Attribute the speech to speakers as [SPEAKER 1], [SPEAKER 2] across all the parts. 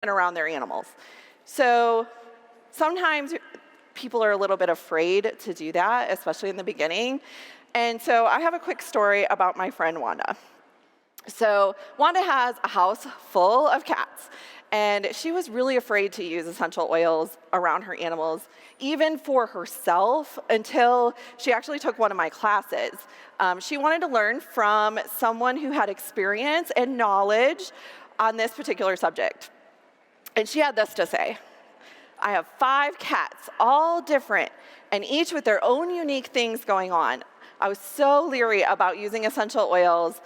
[SPEAKER 1] around their animals. So sometimes people are a little bit afraid to do that, especially in the beginning. And so I have a quick story about my friend Wanda. So Wanda has a house full of cats, and she was really afraid to use essential oils around her animals, even for herself, until she actually took one of my classes. She wanted to learn from someone who had experience and knowledge on this particular subject. And she had this to say: I have 5 cats, all different, and each with their own unique things going on. I was so leery about using essential oils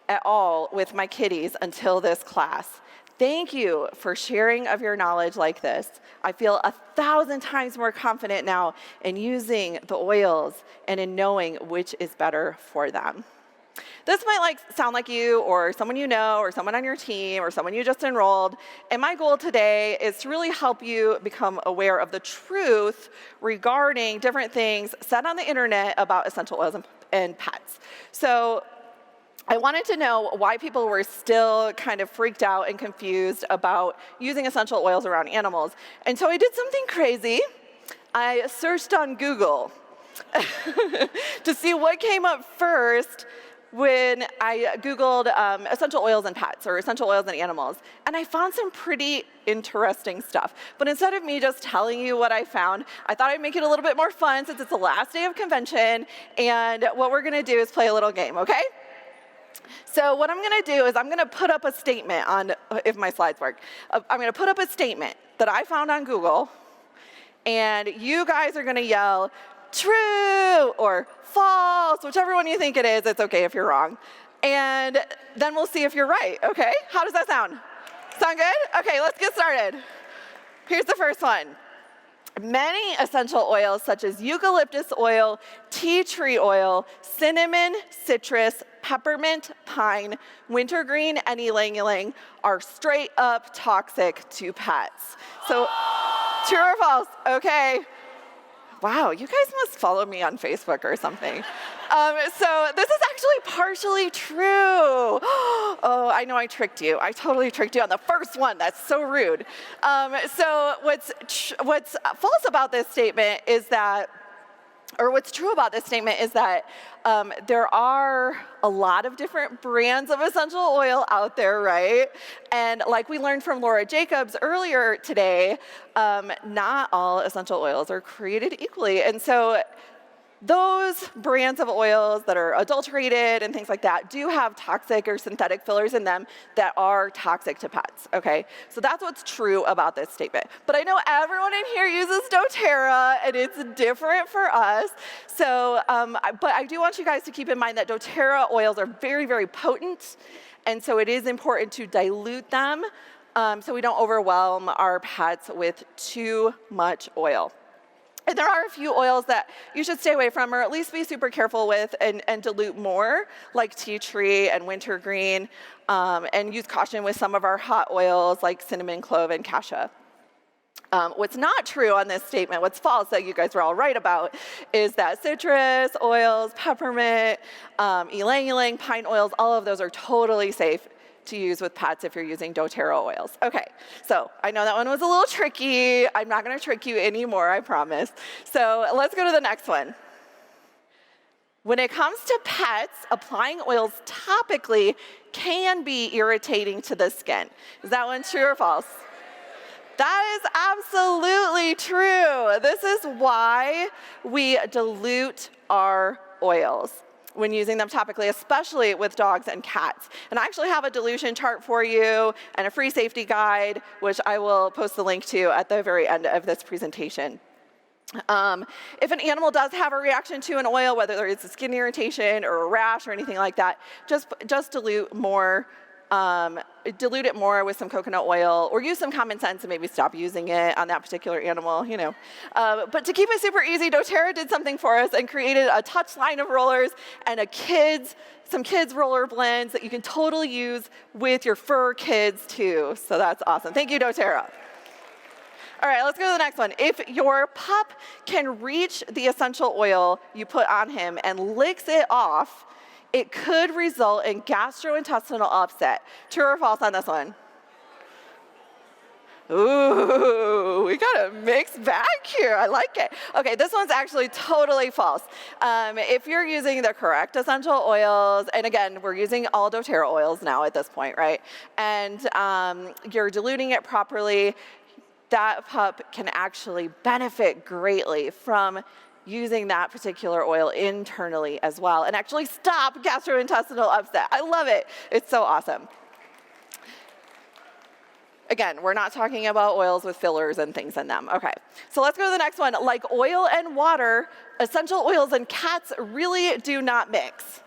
[SPEAKER 1] at all with my kitties until this class. Thank you for sharing of your knowledge like this. I feel 1,000 times more confident now in using the oils and in knowing which is better for them. This might sound like you or someone you know or someone on your team or someone you just enrolled. And my goal today is to really help you become aware of the truth regarding different things said on the internet about essential oils and pets. So I wanted to know why people were still kind of freaked out and confused about using essential oils around animals. And so I did something crazy. I searched on Google to see what came up first when I Googled essential oils and pets or essential oils and animals. And I found some pretty interesting stuff. But instead of me just telling you what I found, I thought I'd make it a little bit more fun since it's the last day of convention. And what we're going to do is play a little game, okay? So what I'm going to do is I'm going to put up a statement on, if my slides work, I'm going to put up a statement that I found on Google, and you guys are going to yell, true or false, whichever one you think it is. It's okay if you're wrong. And then we'll see if you're right, okay? How does that sound? Sound good? Okay, let's get started. Here's the first one. Many essential oils such as eucalyptus oil, tea tree oil, cinnamon, citrus, peppermint, pine, wintergreen, and ylang-ylang are straight up toxic to pets. So true or false? Okay. Wow, you guys must follow me on Facebook or something. So this is actually partially true. Oh, I know I tricked you. I totally tricked you on the first one. That's so rude. So what's false about this statement is that, or what's true about this statement is that there are a lot of different brands of essential oil out there, right? And like we learned from Laura Jacobs earlier today, not all essential oils are created equally. And so those brands of oils that are adulterated and things like that do have toxic or synthetic fillers in them that are toxic to pets, okay? So that's what's true about this statement. But I know everyone in here uses doTERRA, and it's different for us. So, but I do want you guys to keep in mind that doTERRA oils are very, very potent, and so it is important to dilute them so we don't overwhelm our pets with too much oil. And there are a few oils that you should stay away from, or at least be super careful with and dilute more, like tea tree and wintergreen, and use caution with some of our hot oils like cinnamon, clove, and cassia. What's not true on this statement, what's false that you guys were all right about, is that citrus oils, peppermint, ylang-ylang, pine oils, all of those are totally safe to use with pets if you're using doTERRA oils. Okay, so I know that one was a little tricky. I'm not going to trick you anymore, I promise. So let's go to the next one. When it comes to pets, applying oils topically can be irritating to the skin. Is that one true or false? That is absolutely true. This is why we dilute our oils when using them topically, especially with dogs and cats. And I actually have a dilution chart for you and a free safety guide, which I will post the link to at the very end of this presentation. If an animal does have a reaction to an oil, whether it's a skin irritation or a rash or anything like that, just dilute more. Dilute it more with some coconut oil, or use some common sense and maybe stop using it on that particular animal, you know. But to keep it super easy, doTERRA did something for us and created a touch line of rollers and some kids roller blends that you can totally use with your fur kids too. So that's awesome. Thank you, doTERRA. All right, let's go to the next one. If your pup can reach the essential oil you put on him and licks it off, it could result in gastrointestinal upset. True or false on this one? Ooh, we got a mixed bag here. I like it. Okay, this one's actually totally false. If you're using the correct essential oils, and again, we're using all doTERRA oils now at this point, right? And you're diluting it properly, that pup can actually benefit greatly from using that particular oil internally as well and actually stop gastrointestinal upset. I love it. It's so awesome. Again, we're not talking about oils with fillers and things in them. Okay, so let's go to the next one. Like oil and water, essential oils and cats really do not mix.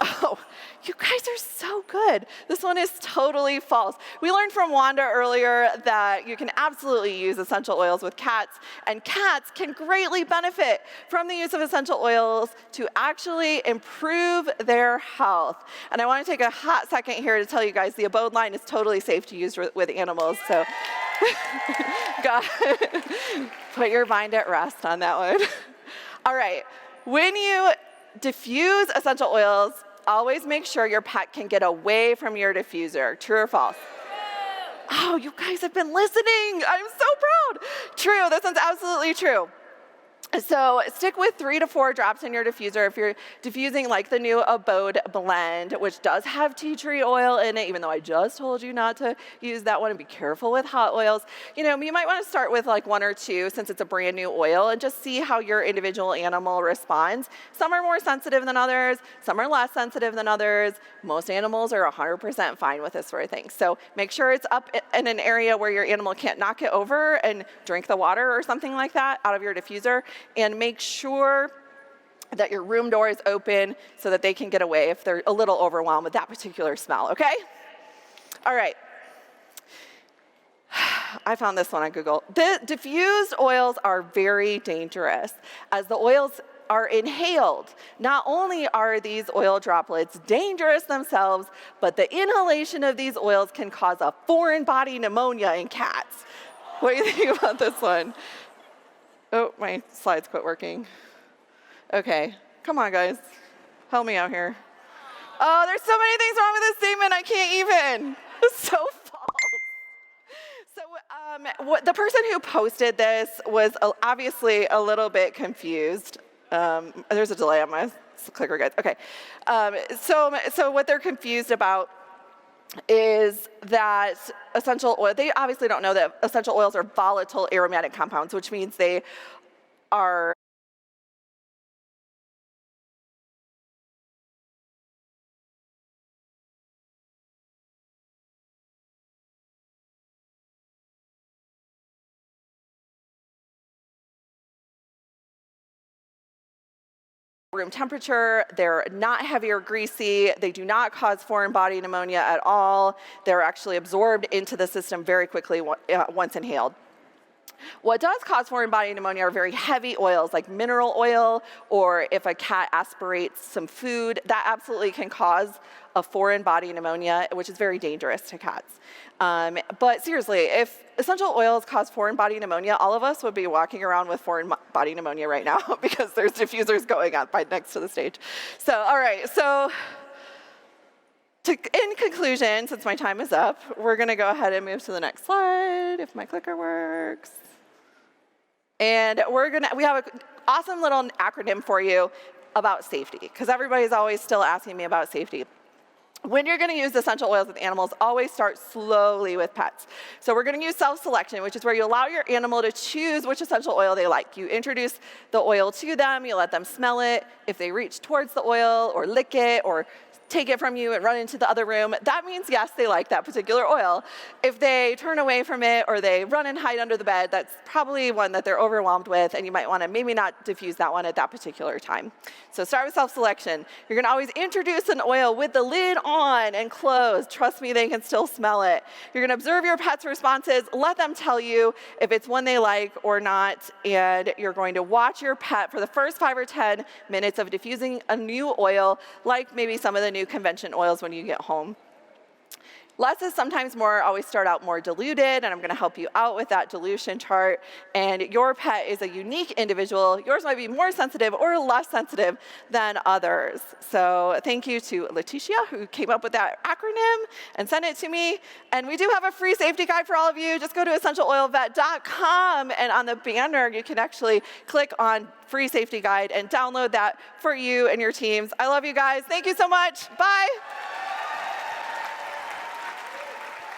[SPEAKER 1] Oh, you guys are so good. This one is totally false. We learned from Wanda earlier that you can absolutely use essential oils with cats, and cats can greatly benefit from the use of essential oils to actually improve their health. And I want to take a hot second here to tell you guys the Abode line is totally safe to use with animals, so God, put your mind at rest on that one. All right, when you diffuse essential oils, always make sure your pet can get away from your diffuser. True or false? Oh, you guys have been listening. I'm so proud. True, this one's absolutely true. So stick with 3 to 4 drops in your diffuser if you're diffusing like the new Abode blend, which does have tea tree oil in it, even though I just told you not to use that one and be careful with hot oils. You know, you might want to start with like 1 or 2 since it's a brand new oil and just see how your individual animal responds. Some are more sensitive than others, some are less sensitive than others. Most animals are 100% fine with this sort of thing. So make sure it's up in an area where your animal can't knock it over and drink the water or something like that out of your diffuser. And make sure that your room door is open so that they can get away if they're a little overwhelmed with that particular smell, okay? All right. I found this one on Google. The diffused oils are very dangerous as the oils are inhaled. Not only are these oil droplets dangerous themselves, but the inhalation of these oils can cause a foreign body pneumonia in cats. What do you think about this one? Oh, my slides quit working. Okay, come on, guys. Help me out here. Oh, there's so many things wrong with this statement, I can't even. It's so false. So the person who posted this was obviously a little bit confused. There's a delay on my clicker, guys. Okay, so what they're confused about is that essential oil, they obviously don't know that essential oils are volatile aromatic compounds, which means they are room temperature, they're not heavy or greasy, they do not cause foreign body pneumonia at all, they're actually absorbed into the system very quickly once inhaled. What does cause foreign body pneumonia are very heavy oils like mineral oil, or if a cat aspirates some food, that absolutely can cause a foreign body pneumonia, which is very dangerous to cats. But seriously, if essential oils cause foreign body pneumonia, all of us would be walking around with foreign body pneumonia right now because there's diffusers going on right next to the stage. So, all right, so in conclusion, since my time is up, we're going to go ahead and move to the next slide, if my clicker works. And we have an awesome little acronym for you about safety, because everybody's always still asking me about safety. When you're going to use essential oils with animals, always start slowly with pets. So we're going to use self-selection, which is where you allow your animal to choose which essential oil they like. You introduce the oil to them, you let them smell it. If they reach towards the oil or lick it or take it from you and run into the other room, that means, yes, they like that particular oil. If they turn away from it or they run and hide under the bed, that's probably one that they're overwhelmed with, and you might want to maybe not diffuse that one at that particular time. So start with self-selection. You're going to always introduce an oil with the lid on and closed. Trust me, they can still smell it. You're going to observe your pet's responses, let them tell you if it's one they like or not, and you're going to watch your pet for the first 5 or 10 minutes of diffusing a new oil, like maybe some of the new convention oils when you get home. Less is sometimes more, always start out more diluted, and I'm going to help you out with that dilution chart. And your pet is a unique individual. Yours might be more sensitive or less sensitive than others. So thank you to Leticia, who came up with that acronym and sent it to me. And we do have a free safety guide for all of you. Just go to essentialoilvet.com, and on the banner, you can actually click on free safety guide and download that for you and your teams. I love you guys. Thank you so much. Bye.